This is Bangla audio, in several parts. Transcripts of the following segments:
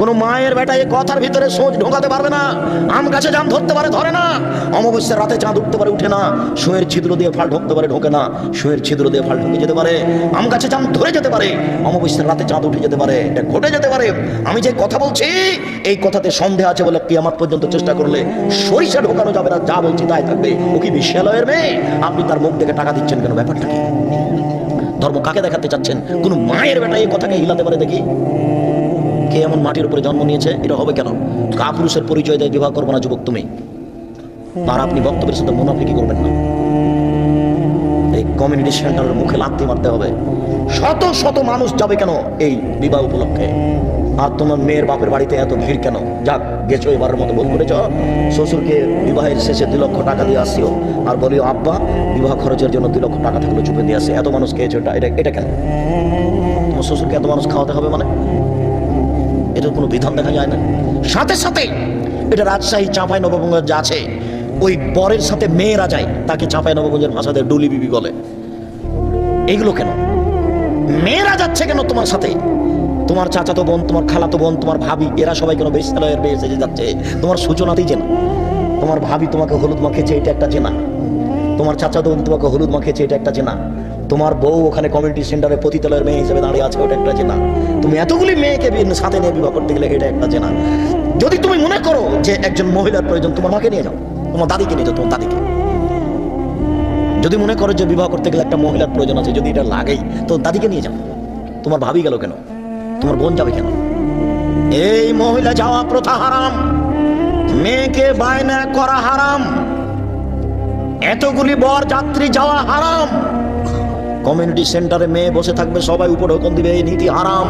কোনো মায়ের বেটা এই কথার ভিতরে সোচ ঢোকাতে পারবে না। আম গাছে জাম ধরতে পারে, ধরে না। অমাবস্যার রাতে চাঁদ উঠতে পারে, উঠে না। সুয়ের ছিদ্র দিয়ে ফাল ঢুকতে পারে, ঢোকে না। সুয়ের ছিদ্র দিয়ে ফাল ঢুকে যেতে পারে। আম গাছে জাম ধরে যেতে পারে, অমাবস্যার রাতে চাঁদ উঠে যেতে পারে, এটা ঘটে যেতে পারে। আমি যে কথা বলছি এই কথাতে সন্দেহ আছে বলে কিয়ামত পর্যন্ত চেষ্টা করলে সরিষা ঢোকানো যাবে না। যা বলছি তাই থাকবে। ও কি বিশ্বলয়ের মেয়ে? আপনি তার মুখ দেখে টাকা দিচ্ছেন কেন? ব্যাপারটা কি? ধর্ম কাকে দেখাতে চাচ্ছেন? কোন মায়ের বেটা এই কথাকে হিলাতে পারে দেখি? কে এমন মাটির উপরে জন্ম নিয়েছে? এটা হবে কেন? কাপুরুষের পরিচয় দিয়ে বিবাহ করবো না যুবক তুমি। আর আপনি বক্তব্যের সাথে মুনাফিকি করবেন না। এই কমিউনিটি সেন্টারের মুখে লাথি মারতে হবে। শত শত মানুষ যাবে কেন এই বিবাহ উপলক্ষে? আর তোমার মেয়ের বাপের বাড়িতে এত ভিড় কেন? যাক, গেছো এবারের মতো ভুল করেছ। শ্বশুরকে বিবাহের শেষে 2 লক্ষ টাকা দিয়ে আসিও আর বলিও আব্বা বিবাহ খরচের জন্য 2 লক্ষ টাকা থাকলে চুপে দিয়ে আসে। এত মানুষ খেয়েছো, এটা কেন? তোমার শ্বশুরকে এত মানুষ খাওয়াতে হবে মানে? এটার কোনো বিধান দেখা যায় না। সাথে সাথে এটা রাজশাহী চাঁপাই নবাবগঞ্জ যা আছে, ওই বরের সাথে মেয়েরা যায়, তাকে চাঁপাই নবাবগঞ্জের ভাষাতে ডুলি বিবি বলে। এইগুলো কেন? মেয়েরা যাচ্ছে কেন তোমার সাথে? তোমার চাচাতো বোন, তোমার খালাতো বোন, তোমার ভাবি, এরা সবাই কেন বিশ্বলয়ের মেয়ে সেজে যাচ্ছে? তোমার সূচনাতেই জেনা। তোমার ভাবি তোমাকে হলুদ মাখিয়েছে, এটা একটা জেনা। তোমার চাচাতো বোন তোমাকে হলুদ মাখিয়েছে, এটা একটা জেনা। তোমার বউ ওখানে কমিউনিটি সেন্টারে পতিতালয়ের মেয়ে হিসেবে দাঁড়িয়ে আছে, ওটা একটা জেনা। তুমি এতগুলি মেয়েকে সাথে নিয়ে বিবাহ করতে গেলে এটা একটা জেনা। যদি তুমি মনে করো যে একজন মহিলার প্রয়োজন, তোমার মাকে নিয়ে যাও, তোমার দাদিকে নিয়ে যাও, তোমার দাদিকে। যদি মনে করো যে বিবাহ করতে গেলে একটা মহিলার প্রয়োজন আছে, যদি এটা লাগেই, তো দাদিকে নিয়ে যাও। তোমার ভাবি গেল কেন? তোমার বোন যাবে কেন? এই মহিলা যাওয়া প্রথা হারাম, মেয়েকে বায়না করা হারাম, এতগুলি বর যাত্রী যাওয়া হারাম। কমিউনিটি সেন্টারে মেয়ে বসে থাকবে, সবাই উপর হুকুম দিবে, এই নীতি হারাম।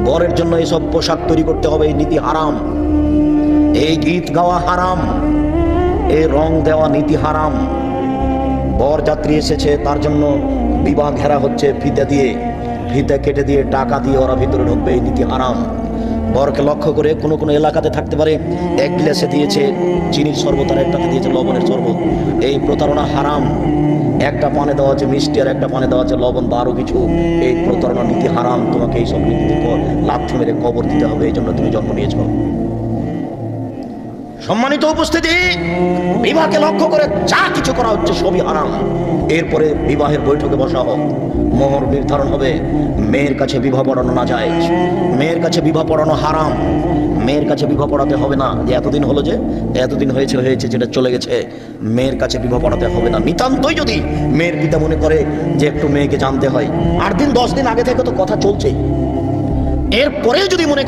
বরের জন্য এইসব পোশাক তৈরি করতে হবে, এই নীতি হারাম। এই গীত গাওয়া হারাম, এই রং দেওয়া নীতি হারাম। বর যাত্রী এসেছে, তার জন্য বিবাহ ঘেরা হচ্ছে ফিতা দিয়ে, ফিতা কেটে দিয়ে টাকা দিয়ে ওরা ভিতরে ঢুকবে, এই নীতি হারাম। বরকে লক্ষ্য করে কোনো কোনো এলাকাতে থাকতে পারে 1 গ্লাসে দিয়েছে চিনির শরবত আর একটাতে দিয়েছে লবণের শরবত, এই প্রতারণা হারাম। একটা পানে দেওয়া আছে মিষ্টি আর একটা পানে দেওয়া আছে লবণ বা আরো কিছু, এই প্রতারণা নীতি হারাম। তোমাকে এইসব নীতিতে লাথি মেরে কবর দিতে হবে, এই জন্য তুমি জন্ম নিয়েছ। সম্মানিত উপস্থিতি, বিবাহকে লক্ষ্য করে যা কিছু করা হচ্ছে সবই হারাম। এরপরে বিবাহের বৈঠকে বসা হোক, মোহর নির্ধারণ হবে। মেয়ের কাছে বিবাহ পড়ানো না যায়, মেয়ের কাছে বিবাহ পড়ানো হারাম। মেয়ের কাছে বিবাহ পড়াতে হবে না যে এতদিন হলো, যে এতদিন হয়েছে হয়েছে, যেটা চলে গেছে। মেয়ের কাছে বিবাহ পড়াতে হবে না। নিতান্তই যদি মেয়ের পিতা মনে করে যে একটু মেয়েকে জানতে হয়, 8 দিন 10 দিন আগে থেকে তো কথা চলছেই, এরপরেও যদি মনে